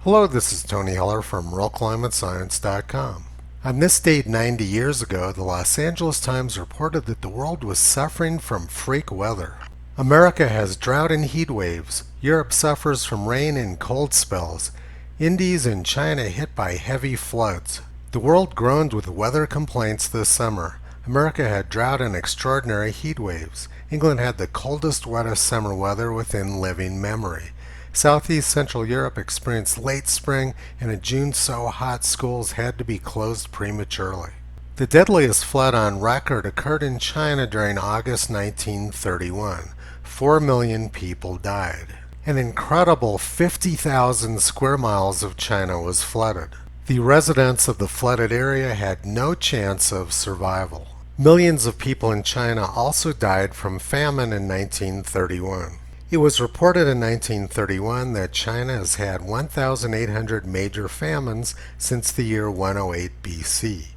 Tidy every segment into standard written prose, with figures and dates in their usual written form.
Hello, this is Tony Heller from RealClimateScience.com. On this date 90 years ago, the Los Angeles Times reported that the world was suffering from freak weather. America has drought and heat waves. Europe suffers from rain and cold spells. Indies and China hit by heavy floods. The world groaned with weather complaints this summer. America had drought and extraordinary heat waves. England had the coldest, wettest summer weather within living memory. Southeast Central Europe experienced late spring, and in June so hot schools had to be closed prematurely. The deadliest flood on record occurred in China during August 1931. 4 million people died. An incredible 50,000 square miles of China was flooded. The residents of the flooded area had no chance of survival. Millions of people in China also died from famine in 1931. It was reported in 1931 that China has had 1,800 major famines since the year 108 BC.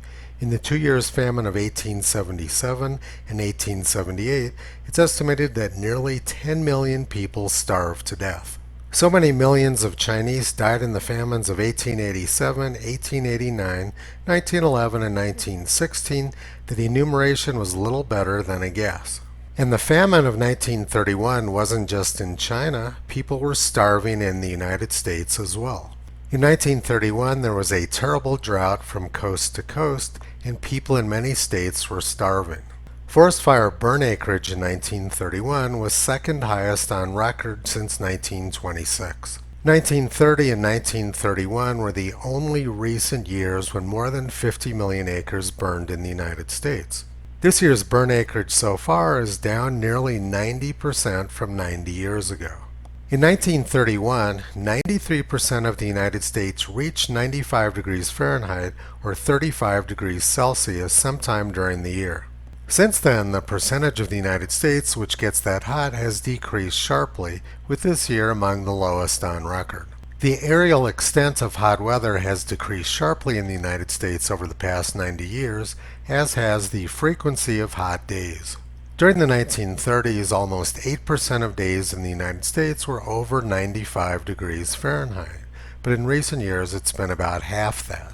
In the 2 years famine of 1877 and 1878, it's estimated that nearly 10 million people starved to death. So many millions of Chinese died in the famines of 1887, 1889, 1911, and 1916 that enumeration was little better than a guess. And the famine of 1931 wasn't just in China. People were starving in the United States as well. In 1931, there was a terrible drought from coast to coast, and people in many states were starving. Forest fire burn acreage in 1931 was second highest on record since 1926. 1930 and 1931 were the only recent years when more than 50 million acres burned in the United States. This year's burn acreage so far is down nearly 90% from 90 years ago. In 1931, 93% of the United States reached 95 degrees Fahrenheit or 35 degrees Celsius sometime during the year. Since then, the percentage of the United States which gets that hot has decreased sharply, with this year among the lowest on record. The areal extent of hot weather has decreased sharply in the United States over the past 90 years, as has the frequency of hot days. During the 1930s, almost 8% of days in the United States were over 95 degrees Fahrenheit, but in recent years it's been about half that.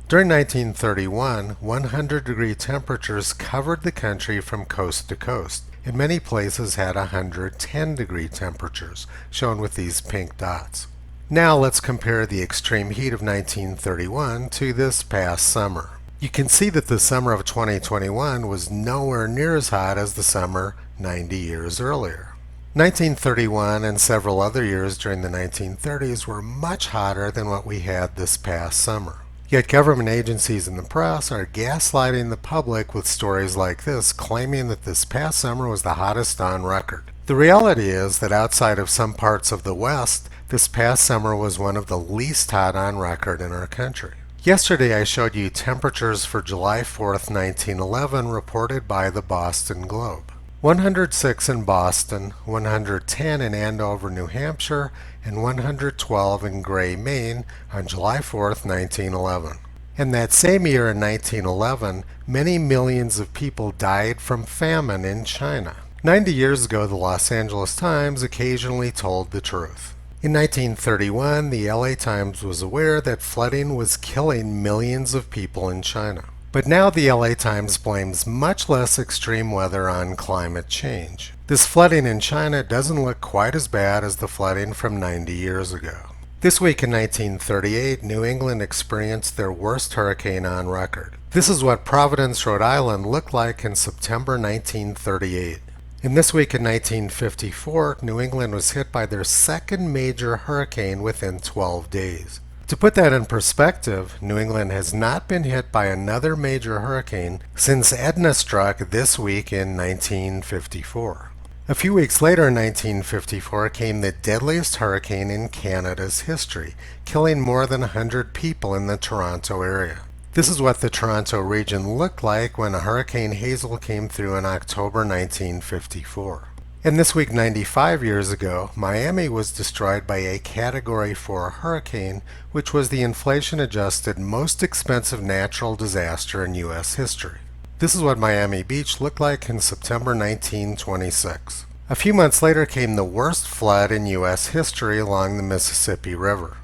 During 1931, 100-degree temperatures covered the country from coast to coast, and many places had 110-degree temperatures, shown with these pink dots. Now let's compare the extreme heat of 1931 to this past summer. You can see that the summer of 2021 was nowhere near as hot as the summer 90 years earlier. 1931 and several other years during the 1930s were much hotter than what we had this past summer. Yet government agencies and the press are gaslighting the public with stories like this, claiming that this past summer was the hottest on record. The reality is that outside of some parts of the West, this past summer was one of the least hot on record in our country. Yesterday I showed you temperatures for July 4th, 1911 reported by the Boston Globe. 106 in Boston, 110 in Andover, New Hampshire, and 112 in Gray, Maine on July 4th, 1911. And that same year in 1911, many millions of people died from famine in China. 90 years ago, the Los Angeles Times occasionally told the truth. In 1931, the LA Times was aware that flooding was killing millions of people in China. But now the LA Times blames much less extreme weather on climate change. This flooding in China doesn't look quite as bad as the flooding from 90 years ago. This week in 1938, New England experienced their worst hurricane on record. This is what Providence, Rhode Island looked like in September 1938. And this week in 1954, New England was hit by their second major hurricane within 12 days. To put that in perspective, New England has not been hit by another major hurricane since Edna struck this week in 1954. A few weeks later in 1954 came the deadliest hurricane in Canada's history, killing more than 100 people in the Toronto area. This is what the Toronto region looked like when Hurricane Hazel came through in October 1954. And this week 95 years ago, Miami was destroyed by a Category 4 hurricane, which was the inflation-adjusted most expensive natural disaster in U.S. history. This is what Miami Beach looked like in September 1926. A few months later came the worst flood in U.S. history along the Mississippi River.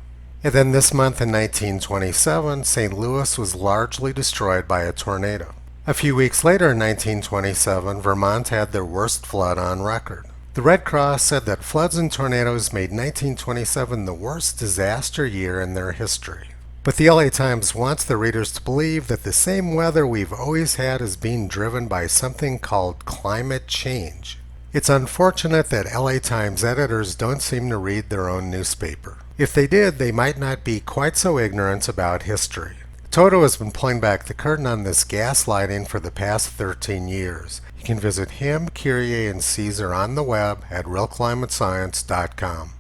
And then this month in 1927, St. Louis was largely destroyed by a tornado. A few weeks later in 1927, Vermont had their worst flood on record. The Red Cross said that floods and tornadoes made 1927 the worst disaster year in their history. But the LA Times wants the readers to believe that the same weather we've always had is being driven by something called climate change. It's unfortunate that LA Times editors don't seem to read their own newspaper. If they did, they might not be quite so ignorant about history. Toto has been pulling back the curtain on this gaslighting for the past 13 years. You can visit him, Kyrie, and Caesar on the web at realclimatescience.com.